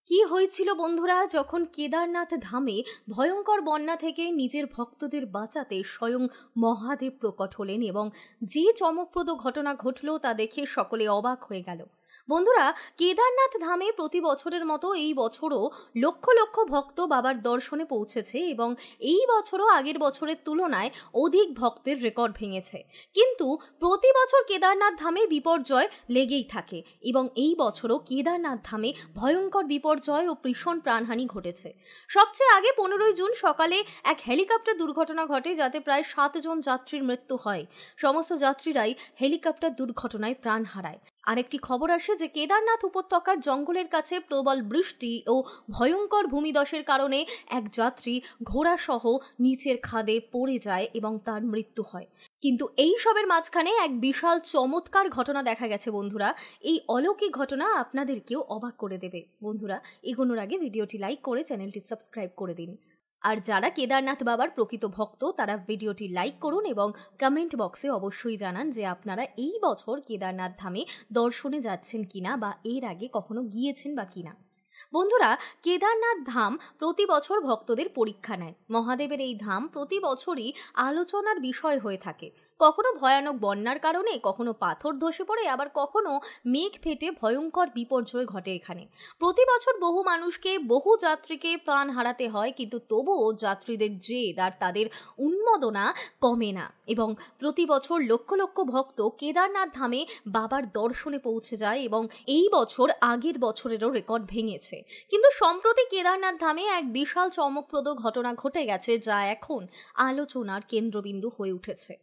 কি হয়েছিল বন্ধুরা যখন কেদারনাথ ধামে ভয়ঙ্কর বন্যা থেকে নিজের ভক্তদের বাঁচাতে স্বয়ং মহাদেব প্রকট হলেন এবং যে চমকপ্রদ ঘটনা ঘটল তা দেখে সকলে অবাক হয়ে গেল। বন্ধুরা, কেদারনাথ ধামে প্রতি বছরের মতো এই বছরও লক্ষ লক্ষ ভক্ত বাবার দর্শনে পৌঁছেছে এবং এই বছরও আগের বছরের তুলনায় অধিক ভক্তের রেকর্ড ভেঙেছে। কিন্তু প্রতি বছর কেদারনাথ ধামে বিপর্যয় লেগেই থাকে এবং এই বছরও কেদারনাথ ধামে ভয়ঙ্কর বিপর্যয় ও ভীষণ প্রাণহানি ঘটেছে। সবচেয়ে আগে 15ই জুন সকালে এক হেলিকপ্টার দুর্ঘটনা ঘটে, যাতে প্রায় 7 জন যাত্রীর মৃত্যু হয়। সমস্ত যাত্রীরাই হেলিকপ্টার দুর্ঘটনায় প্রাণ হারায়। আরেকটি খবর আসে যে কেদারনাথ উপত্যকার জঙ্গলের কাছে প্রবল বৃষ্টি ও ভয়ঙ্কর ভূমিধসের কারণে এক যাত্রী ঘোড়াসহ নিচের খাদে পড়ে যায় এবং তার মৃত্যু হয়। কিন্তু এই সবের মাঝখানে এক বিশাল চমৎকার ঘটনা দেখা গেছে বন্ধুরা। এই অলৌকিক ঘটনা আপনাদেরকেও অবাক করে দেবে। বন্ধুরা, এগোনোর আগে ভিডিওটি লাইক করে চ্যানেলটি সাবস্ক্রাইব করে দিন। আর যারা কেদারনাথ বাবার প্রকৃত ভক্ত তারা ভিডিওটি লাইক করুন এবং কমেন্ট বক্সে অবশ্যই জানান যে আপনারা এই বছর কেদারনাথ ধামে দর্শনে যাচ্ছেন কিনা বা এর আগে কখনো গিয়েছেন বা কিনা। বন্ধুরা, কেদারনাথ ধাম প্রতি বছর ভক্তদের পরীক্ষা নেয়। মহাদেবের এই ধাম প্রতি বছরই আলোচনার বিষয় হয়ে থাকে। কখনো ভয়ানক বন্যার কারণে, কখনো পাথর ধসে পড়ে, আবার কখনো মেঘ ফেটে ভয়ঙ্কর বিপর্যয় ঘটে এখানে। প্রতি বছর বহু মানুষকে, বহু যাত্রীকে প্রাণ হারাতে হয়, কিন্তু তবুও যাত্রীদের জেদ আর তাদের উন্মাদনা কমে না এবং প্রতি বছর লক্ষ লক্ষ ভক্ত কেদারনাথ ধামে বাবার দর্শনে পৌঁছে যায় এবং এই বছর আগের বছরেরও রেকর্ড ভেঙেছে। কিন্তু সম্প্রতি কেদারনাথ ধামে এক বিশাল চমকপ্রদ ঘটনা ঘটে গেছে, যা এখন আলোচনার কেন্দ্রবিন্দু হয়ে উঠেছে।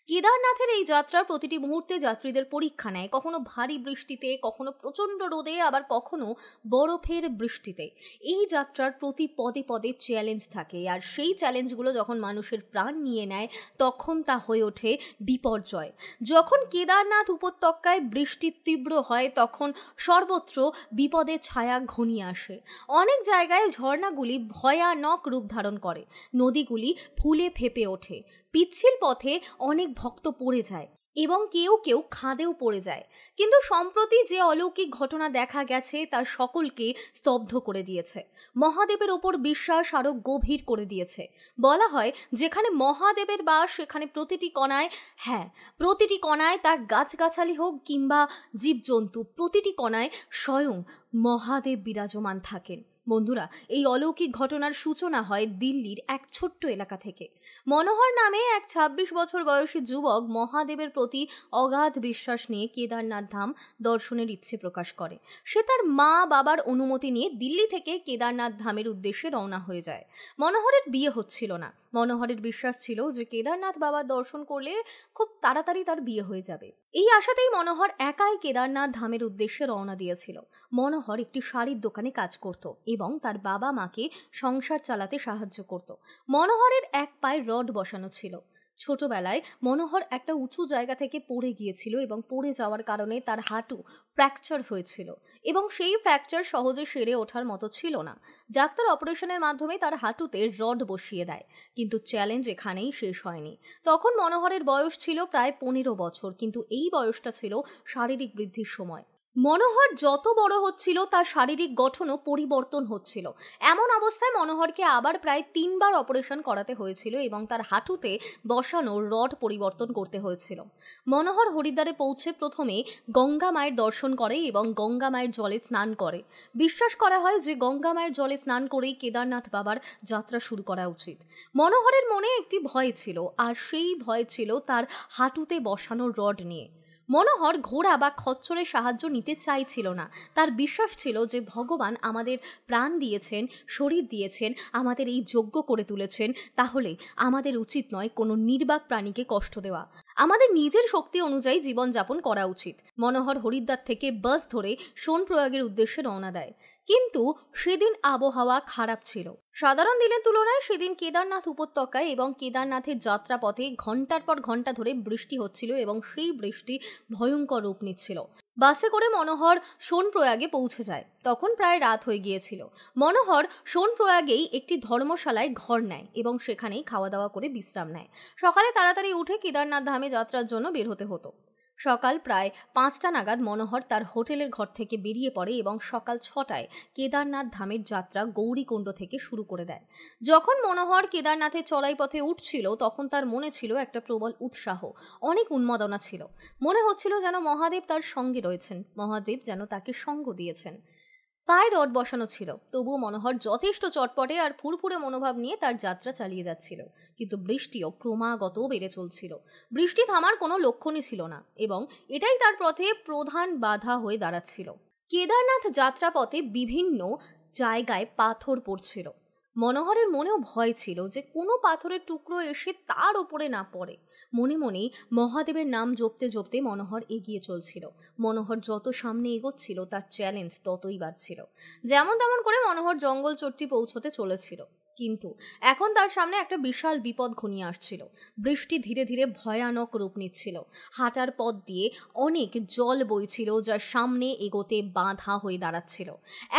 কেদারনাথের এই যাত্রা প্রতিটি মুহূর্তে যাত্রীদের পরীক্ষা নেয়, কখনো ভারী বৃষ্টিতে, কখনো প্রচণ্ড রোদে, আবার কখনো বরফের বৃষ্টিতে। এই যাত্রার প্রতি পদে পদে চ্যালেঞ্জ থাকে, আর সেই চ্যালেঞ্জগুলো যখন মানুষের প্রাণ নিয়ে নেয় তখন তা হয়ে ওঠে বিপর্যয়। যখন কেদারনাথ উপত্যকায় বৃষ্টি তীব্র হয় তখন সর্বত্র বিপদের ছায়া ঘনিয়ে আসে। অনেক জায়গায় ঝর্ণাগুলি ভয়ানক রূপ ধারণ করে, নদীগুলি ফুলে ফেঁপে ওঠে, পিচ্ছিল পথে অনেক ভক্ত পড়ে যায় এবং কেউ কেউ খাদেও পড়ে যায়। কিন্তু সম্প্রতি যে অলৌকিক ঘটনা দেখা গেছে তা সকলকে স্তব্ধ করে দিয়েছে। মহাদেবের ওপর বিশ্বাস আরও গভীর করে দিয়েছে। বলা হয়, যেখানে মহাদেবের বাস সেখানে প্রতিটি কণায়, হ্যাঁ, প্রতিটি কণায়, তা গাছগাছালি হোক কিংবা জীবজন্তু, প্রতিটি কণায় স্বয়ং মহাদেব বিরাজমান থাকেন। বন্ধুরা, এই অলৌকিক ঘটনার সূচনা হয় দিল্লির এক ছোট্ট এলাকা থেকে। মনোহর নামে এক 26 বছর বয়সী যুবক মহাদেবের প্রতি অগাধ বিশ্বাস নিয়ে কেদারনাথ ধাম দর্শনের ইচ্ছে প্রকাশ করে। সে তার মা বাবার অনুমতি নিয়ে দিল্লি থেকে কেদারনাথ ধামের উদ্দেশ্যে রওনা হয়ে যায়। মনোহরের বিয়ে হচ্ছিল না। মনোহরের বিশ্বাস ছিল যে কেদারনাথ বাবার দর্শন করলে খুব তাড়াতাড়ি তার বিয়ে হয়ে যাবে। এই আশাতেই মনোহর একাই কেদারনাথ ধামের উদ্দেশ্যে রওনা দিয়েছিল। মনোহর একটি শাড়ির দোকানে কাজ করত এবং তার বাবা মাকে সংসার চালাতে সাহায্য করত। মনোহরের এক পায়ে রড বসানো ছিল। ছোটবেলায় মনোহর একটা উঁচু জায়গা থেকে পড়ে গিয়েছিল এবং পড়ে যাওয়ার কারণে তার হাঁটু ফ্র্যাকচার হয়েছিল এবং সেই ফ্র্যাকচার সহজে সেরে ওঠার মতো ছিল না। ডাক্তার অপারেশনের মাধ্যমে তার হাঁটুতে রড বসিয়ে দেয়। কিন্তু চ্যালেঞ্জ এখানেই শেষ হয়নি। তখন মনোহরের বয়স ছিল প্রায় 15 বছর, কিন্তু এই বয়সটা ছিল শারীরিক বৃদ্ধির সময়। মনোহর যত বড় হচ্ছিল তার শারীরিক গঠনও পরিবর্তন হচ্ছিল। এমন অবস্থায় মনোহরকে আবার প্রায় 3 বার অপারেশন করাতে হয়েছিল এবং তার হাঁটুতে বসানো রড পরিবর্তন করতে হয়েছিল। মনোহর হরিদ্বারে পৌঁছে প্রথমে গঙ্গা মায়ের দর্শন করে এবং গঙ্গা মায়ের জলে স্নান করে। বিশ্বাস করা হয় যে গঙ্গা মায়ের জলে স্নান করেই কেদারনাথ বাবার যাত্রা শুরু করা উচিত। মনোহরের মনে একটি ভয় ছিল, আর সেই ভয় ছিল তার হাঁটুতে বসানো রড নিয়ে। মনোহর ঘোড়া বা খচ্চরের সাহায্য নিতে চাইছিল না। তার বিশ্বাস ছিল যে ভগবান আমাদের প্রাণ দিয়েছেন, শরীর দিয়েছেন, আমাদের এই যোগ্য করে তুলেছেন, তাহলে আমাদের উচিত নয় কোনো নির্বাক প্রাণীকে কষ্ট দেওয়া। আমাদের নিজের শক্তি অনুযায়ী জীবনযাপন করা উচিত। মনোহর হরিদ্বার থেকে বাস ধরে সোনপ্রয়াগের উদ্দেশ্যে রওনা দেয়। কিন্তু সেদিন আবহাওয়া খারাপ ছিল। সাধারণ দিনের তুলনায় সেদিন কেদারনাথ উপত্যকায় এবং কেদারনাথের যাত্রাপথে ঘন্টার পর ঘন্টা ধরে বৃষ্টি হচ্ছিল এবং সেই বৃষ্টি ভয়ঙ্কর রূপ নিচ্ছিল। বাসে করে মনোহর সোনপ্রয়াগে পৌঁছে যায়। তখন প্রায় রাত হয়ে গিয়েছিল। মনোহর সোনপ্রয়াগেই একটি ধর্মশালায় ঘর নেয় এবং সেখানেই খাওয়া দাওয়া করে বিশ্রাম নেয়। সকালে তাড়াতাড়ি উঠে কেদারনাথ ধামে যাত্রার জন্য বের হতে হতো। সকাল প্রায় ৫টা নাগাদ মনোহর তার হোটেলের ঘর থেকে বেরিয়ে পড়ে এবং সকাল ৬টায় কেদারনাথ ধামের যাত্রা গৌরীকুণ্ড থেকে শুরু করে দেয়। যখন মনোহর কেদারনাথের চড়াই পথে উঠছিল তখন তার মনে ছিল একটা প্রবল উৎসাহ, অনেক উন্মাদনা ছিল। মনে হচ্ছিল যেন মহাদেব তার সঙ্গে রয়েছেন, মহাদেব যেন তাকে সঙ্গ দিয়েছেন। পায়ে রড বসানো ছিল, তবুও মনোহর যথেষ্ট চটপটে আর ফুরফুরে মনোভাব নিয়ে তার যাত্রা চালিয়ে যাচ্ছিল। কিন্তু বৃষ্টিও ক্রমাগত বেড়ে চলছিল। বৃষ্টি থামার কোনো লক্ষণই ছিল না এবং এটাই তার পথে প্রধান বাধা হয়ে দাঁড়াচ্ছিল। কেদারনাথ যাত্রাপথে বিভিন্ন জায়গায় পাথর পড়ছিল। মনোহরের মনেও ভয় ছিল যে কোনো পাথরের টুকরো এসে তার ওপরে না পড়ে। মনে মনেই মহাদেবের নাম জপতে জপতে মনোহর এগিয়ে চলছিল। মনোহর যত সামনে এগোচ্ছিল তার চ্যালেঞ্জ ততই বাড়ছিল। যেমন তেমন করে মনোহর জঙ্গল চট্টি পৌঁছতে চলেছিল, কিন্তু এখন তার সামনে একটা বিশাল বিপদ ঘনিয়ে আসছিল। বৃষ্টি ধীরে ধীরে ভয়ানক রূপ নিচ্ছিল। হাঁটার পথ দিয়ে অনেক জল বইছিল, যা সামনে এগোতে বাধা হয়ে দাঁড়াচ্ছিল।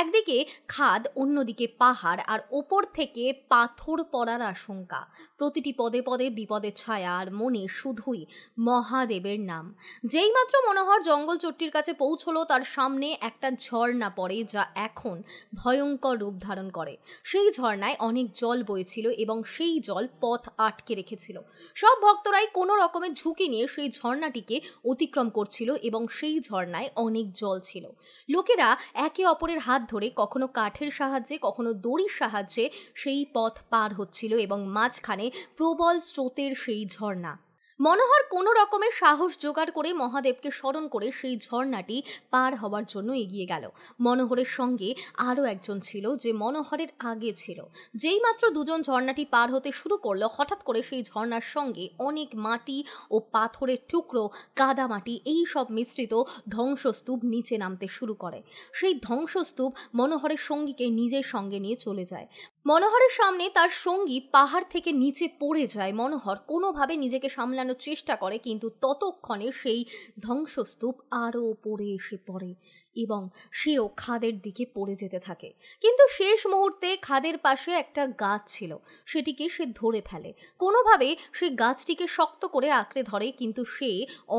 একদিকে খাদ, অন্যদিকে পাহাড়, আর ওপর থেকে পাথর পড়ার আশঙ্কা। প্রতিটি পদে পদে বিপদের ছায়া, আর মনে শুধুই মহাদেবের নাম। যেইমাত্র মনোহর জঙ্গল চট্টির কাছে পৌঁছলো তার সামনে একটা ঝর্ণা পড়ে, যা এখন ভয়ঙ্কর রূপ ধারণ করে। সেই ঝর্ণায় অনেক জল বইছিল এবং সেই জল পথ আটকে রেখেছিল। সব ভক্তরাই কোনো রকমের ঝুঁকি নিয়ে সেই ঝর্ণাটিকে অতিক্রম করছিল এবং সেই ঝর্ণায় অনেক জল ছিল। লোকেরা একে অপরের হাত ধরে কখনো কাঠের সাহায্যে, কখনো দড়ির সাহায্যে সেই পথ পার হচ্ছিল এবং মাঝখানে প্রবল স্রোতের সেই ঝর্ণা। মনোহর কোনো রকমের সাহস জোগাড় করে মহাদেবকে স্মরণ করে সেই ঝর্ণাটি পার হওয়ার জন্য এগিয়ে গেল। মনোহরের সঙ্গে আরও একজন ছিল, যে মনোহরের আগে ছিল। যেইমাত্র দুজন ঝর্ণাটি পার হতে শুরু করলো, হঠাৎ করে সেই ঝর্ণার সঙ্গে অনেক মাটি ও পাথরের টুকরো, কাদামাটি, এই সব মিশ্রিত ধ্বংসস্তূপ নিচে নামতে শুরু করে। সেই ধ্বংসস্তূপ মনোহরের সঙ্গীকে নিজের সঙ্গে নিয়ে চলে যায়। মনোহরের সামনে তার সঙ্গী পাহাড় থেকে নিচে পড়ে যায়। মনোহর কোনোভাবে নিজেকে সামলানোর চেষ্টা করে, কিন্তু ততক্ষণে সেই ধ্বংসস্তূপ আরও উপরে এসে পড়ে এবং সেও খাদের দিকে পড়ে যেতে থাকে। কিন্তু শেষ মুহূর্তে খাদের পাশে একটা গাছ ছিল, সেটিকে সে ধরে ফেলে। কোনোভাবে সেই গাছটিকে শক্ত করে আঁকড়ে ধরে, কিন্তু সে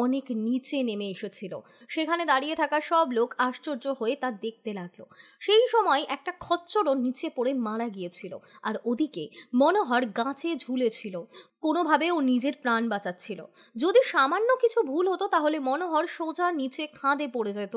অনেক নিচে নেমে এসেছিল। সেখানে দাঁড়িয়ে থাকা সব লোক আশ্চর্য হয়ে তা দেখতে লাগলো। সেই সময় একটা খচ্চরও নিচে পড়ে মারা গিয়েছিল, আর ওদিকে মনোহর গাছে ঝুলেছিল। কোনোভাবে ও নিজের প্রাণ বাঁচাচ্ছিল। যদি সামান্য কিছু ভুল হতো তাহলে মনোহর সোজা নিচে খাদে পড়ে যেত,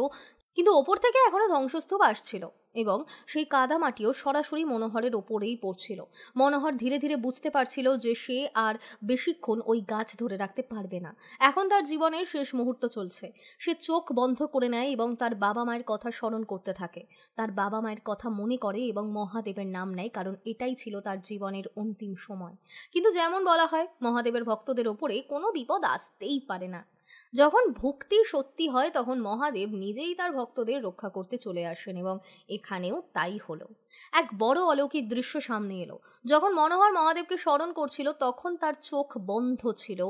কিন্তু ওপর থেকে এখনো ধ্বংসস্তূপ আসছিল এবং সেই কাদামাটিও সরাসরি মনোহরের ওপরেই পড়ছিল। মনোহর ধীরে ধীরে বুঝতে পারছিল যে সে আর বেশিক্ষণ ওই গাছ ধরে রাখতে পারবে না। এখন তার জীবনের শেষ মুহূর্ত চলছে। সে চোখ বন্ধ করে নেয় এবং তার বাবা মায়ের কথা স্মরণ করতে থাকে। তার বাবা মায়ের কথা মনে করে এবং মহাদেবের নাম নেয়, কারণ এটাই ছিল তার জীবনের অন্তিম সময়। কিন্তু যেমন বলা হয়, মহাদেবের ভক্তদের ওপরে কোনো বিপদ আসতেই পারে না। যখন ভক্তি সত্যি হয় তখন মহাদেব নিজেই তার ভক্তদের রক্ষা করতে চলে আসেন এবং এখানেও তাই হলো। এক বড় অলৌকিক দৃশ্য সামনে এলো। যখন মনোহর মহাদেবকে স্মরণ করছিল তখন তার চোখ বন্ধ ছিল।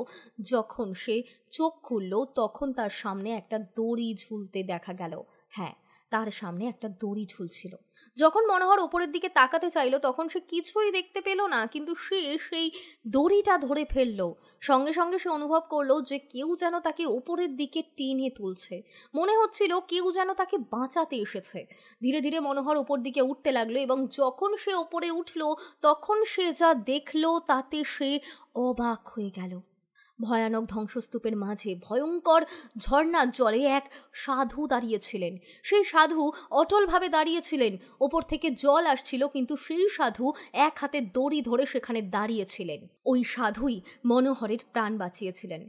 যখন সে চোখ খুলল তখন তার সামনে একটা দড়ি ঝুলতে দেখা গেল। হ্যাঁ, তার সামনে একটা দড়ি ঝুলছিল। যখন মনোহর ওপরের দিকে তাকাতে চাইল তখন সে কিছুই দেখতে পেল না, কিন্তু সে সেই দড়িটা ধরে ফেলল। সঙ্গে সঙ্গে সে অনুভব করলো যে কেউ যেন তাকে ওপরের দিকে টেনে তুলছে। মনে হচ্ছিল কেউ যেন তাকে বাঁচাতে এসেছে। ধীরে ধীরে মনোহর ওপর দিকে উঠতে লাগলো এবং যখন সে ওপরে উঠল তখন সে যা দেখলো তাতে সে অবাক হয়ে গেল। ভয়ানক ধ্বংসস্তূপের মাঝে ভয়ঙ্কর ঝর্ণার জলে এক সাধু দাঁড়িয়েছিলেন। সেই সাধু অটলভাবে দাঁড়িয়েছিলেন। ওপর থেকে জল আসছিল, কিন্তু সেই সাধু এক হাতে দড়ি ধরে সেখানে দাঁড়িয়েছিলেন। ওই সাধুই মনোহরের প্রাণ বাঁচিয়েছিলেন।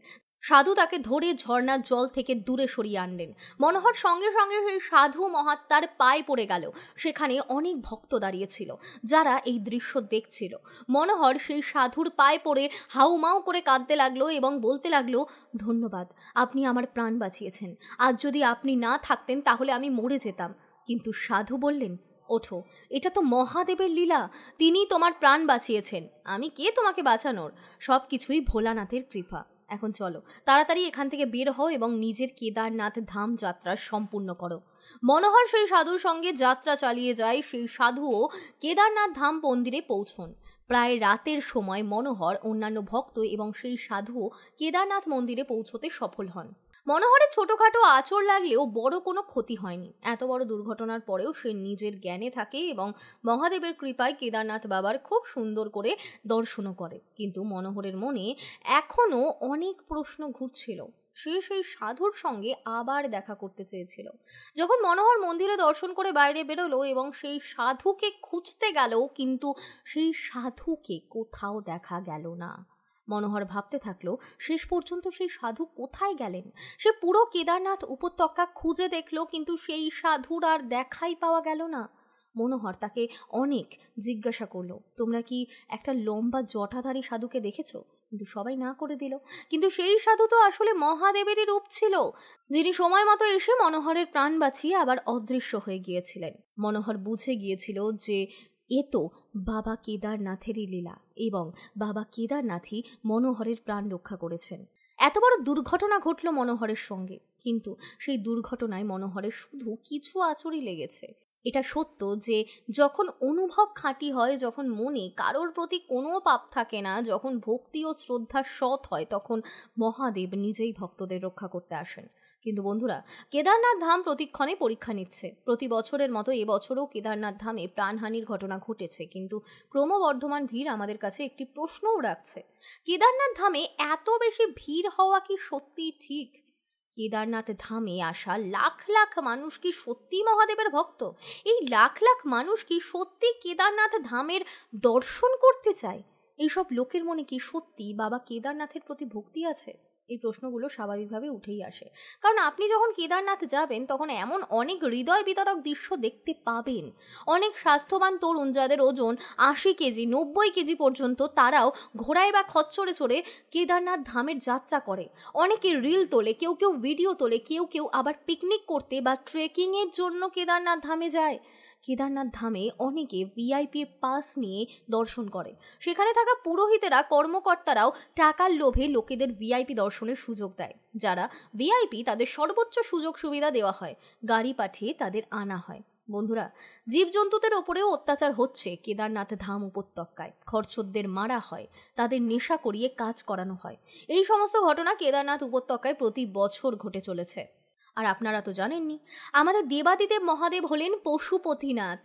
সাধু তাকে ধরে ঝর্ণার জল থেকে দূরে সরিয়ে আনলেন। মনোহর সঙ্গে সঙ্গে সেই সাধু মহাত্মার পায়ে পড়ে গেল। সেখানে অনেক ভক্ত দাঁড়িয়েছিল যারা এই দৃশ্য দেখছিল। মনোহর সেই সাধুর পায়ে পড়ে হাউমাউ করে কাঁদতে লাগলো এবং বলতে লাগলো, ধন্যবাদ, আপনি আমার প্রাণ বাঁচিয়েছেন। আজ যদি আপনি না থাকতেন তাহলে আমি মরে যেতাম। কিন্তু সাধু বললেন, ওঠো, এটা তো মহাদেবের লীলা। তিনি তোমার প্রাণ বাঁচিয়েছেন। আমি কে তোমাকে বাঁচানোর? সব কিছুই ভোলানাথের কৃপা। এখন চলো, তাড়াতাড়ি এখান থেকে বের হও এবং নিজের কেদারনাথ ধাম যাত্রা সম্পূর্ণ করো। মনোহর সেই সাধুর সঙ্গে যাত্রা চালিয়ে যায়। সেই সাধুও কেদারনাথ ধাম মন্দিরে পৌঁছন। প্রায় রাতের সময় মনোহর, অন্যান্য ভক্ত এবং সেই সাধুও কেদারনাথ মন্দিরে পৌঁছতে সফল হন। মনোহরের ছোটখাটো আঁচড় লাগলেও বড় কোনো ক্ষতি হয়নি। এত বড় দুর্ঘটনার পরেও সে নিজের জ্ঞানে থাকে এবং মহাদেবের কৃপায় কেদারনাথ বাবার খুব সুন্দর করে দর্শনও করে। কিন্তু মনোহরের মনে এখনও অনেক প্রশ্ন ঘুরছিল। সে সেই সাধুর সঙ্গে আবার দেখা করতে চেয়েছিল। যখন মনোহর মন্দিরে দর্শন করে বাইরে বেরোলো এবং সেই সাধুকে খুঁজতে গেল, কিন্তু সেই সাধুকে কোথাও দেখা গেল না। মনোহর ভাবতে থাকলো শেষ পর্যন্ত সেই সাধু কোথায় গেলেন। সে পুরো কেদারনাথ উপত্যকা খুঁজে দেখলো, কিন্তু সেই সাধুর আর দেখাই পাওয়া গেল না। মনোহর তাকে অনেক জিজ্ঞাসা করলো, তোমরা কি একটা লম্বা জটাধারী সাধুকে দেখেছো? কিন্তু সবাই না করে দিল। কিন্তু সেই সাধু তো আসলে মহাদেবেরই রূপ ছিল, যিনি সময় মতো এসে মনোহরের প্রাণ বাঁচিয়ে আবার অদৃশ্য হয়ে গিয়েছিলেন। মনোহর বুঝে গিয়েছিল যে এ তো বাবা কেদারনাথেরই লীলা এবং বাবা কেদারনাথই মনোহরের প্রাণ রক্ষা করেছেন। এত বড় দুর্ঘটনা ঘটল মনোহরের সঙ্গে, কিন্তু সেই দুর্ঘটনায় মনোহরের শুধু কিছু আঁচড়ই লেগেছে। এটা সত্য যে যখন অনুভব খাঁটি হয়, যখন মনে কারোর প্রতি কোনো পাপ থাকে না, যখন ভক্তি ও শ্রদ্ধা সৎ হয়, তখন মহাদেব নিজেই ভক্তদের রক্ষা করতে আসেন। কিন্তু বন্ধুরা, কেদারনাথ ধাম প্রতিক্ষণে পরীক্ষা নিচ্ছে। প্রতি বছরের মতো এবছরও কেদারনাথ ধামে প্রাণহানির ঘটনা ঘটেছে, কিন্তু ক্রমবর্ধমান ভিড় আমাদের কাছে একটি প্রশ্নও রাখছে। কেদারনাথ ধামে এত বেশি ভিড় হওয়া কি সত্যি ঠিক? কেদারনাথ ধামে আসা লাখ লাখ মানুষ কি সত্যি মহাদেবের ভক্ত? এই লাখ লাখ মানুষ কি সত্যি কেদারনাথ ধামের দর্শন করতে চায়? এইসব লোকের মনে কি সত্যি বাবা কেদারনাথের প্রতি ভক্তি আছে? এই প্রশ্নগুলো স্বাভাবিকভাবে উঠেই আসে, কারণ আপনি যখন কেদারনাথ যাবেন তখন এমন অনেক হৃদয় বিতরক দৃশ্য দেখতে পাবেন। অনেক স্বাস্থ্যবান তরুণ যাদের ওজন 80 কেজি 90 কেজি পর্যন্ত, তারাও ঘোড়ায় বা খচ্চরে চড়ে কেদারনাথ ধামের যাত্রা করে। অনেকে রিল তোলে, কেউ কেউ ভিডিও তোলে, কেউ কেউ আবার পিকনিক করতে বা ট্রেকিংয়ের জন্য কেদারনাথ ধামে যায়। কেদারনাথ ধামে অনেকে ভিআইপি পাস নিয়ে দর্শন করে। সেখানে থাকা পুরোহিতেরা, কর্মকর্তারাও টাকার লোভে লোকেদের ভিআইপি দর্শনের সুযোগ দেয়। যারা ভিআইপি তাদের সর্বোচ্চ সুযোগ সুবিধা দেওয়া হয়, গাড়ি পাঠিয়ে তাদের আনা হয়। বন্ধুরা, জীবজন্তুদের ওপরেও অত্যাচার হচ্ছে কেদারনাথ ধাম উপত্যকায়। খরচোদ্দের মারা হয়, তাদের নেশা করিয়ে কাজ করানো হয়। এই সমস্ত ঘটনা কেদারনাথ উপত্যকায় প্রতি বছর ঘটে চলেছে। আর আপনারা তো জানেননি, আমাদের দেবাদিদেব মহাদেব হলেন পশুপতিনাথ,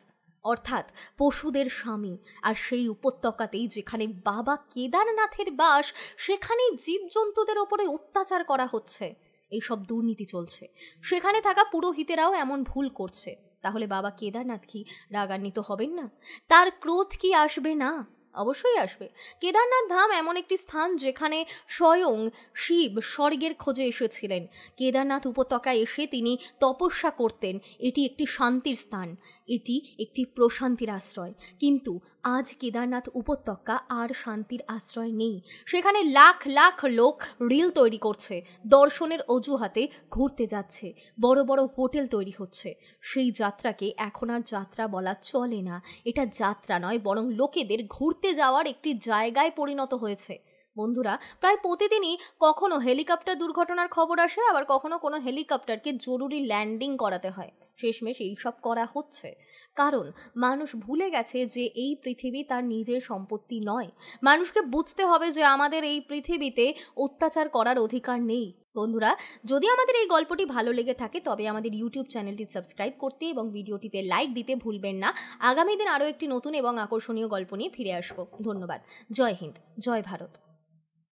অর্থাৎ পশুদের স্বামী। আর সেই উপত্যকাতেই যেখানে বাবা কেদারনাথের বাস, সেখানেই জীবজন্তুদের ওপরে অত্যাচার করা হচ্ছে, এইসব দুর্নীতি চলছে। সেখানে থাকা পুরোহিতেরাও এমন ভুল করছে। তাহলে বাবা কেদারনাথ কি রাগান্বিত হবেন না? তার ক্রোধ কি আসবে না? অবশ্যই আসবে। কেদারনাথ ধাম এমন একটি স্থান যেখানে স্বয়ং শিব স্বর্গের খোঁজে এসেছিলেন। কেদারনাথ উপত্যকায় এসে তিনি তপস্যা করতেন। এটি একটি শান্তির স্থান, এটি একটি প্রশান্তির আশ্রয়। কিন্তু আজ কেদারনাথ উপত্যকা আর শান্তির আশ্রয় নেই। সেখানে লাখ লাখ লোক রিল তৈরি করছে, দর্শনের অজুহাতে ঘুরতে যাচ্ছে, বড় বড় হোটেল তৈরি হচ্ছে। সেই যাত্রাকে এখন আর যাত্রা বলা চলে না। এটা যাত্রা নয়, বরং লোকেদের ঘুরতে যাওয়ার একটি জায়গায় পরিণত হয়েছে। বন্ধুরা, প্রায় প্রতিদিনই কখনো হেলিকপ্টার দুর্ঘটনার খবর আসে, আবার কখনো কোনো হেলিকপ্টারকে জরুরি ল্যান্ডিং করাতে হয়। শেষমেশ এইসব করা হচ্ছে কারণ মানুষ ভুলে গেছে যে এই পৃথিবী তার নিজের সম্পত্তি নয়। মানুষকে বুঝতে হবে যে আমাদের এই পৃথিবীতে অত্যাচার করার অধিকার নেই। বন্ধুরা, যদি আমাদের এই গল্পটি ভালো লেগে থাকে তবে আমাদের ইউটিউব চ্যানেলটি সাবস্ক্রাইব করতে এবং ভিডিওটিতে লাইক দিতে ভুলবেন না। আগামী দিন আরও একটি নতুন এবং আকর্ষণীয় গল্প নিয়ে ফিরে আসবো। ধন্যবাদ। জয় হিন্দ, জয় ভারত।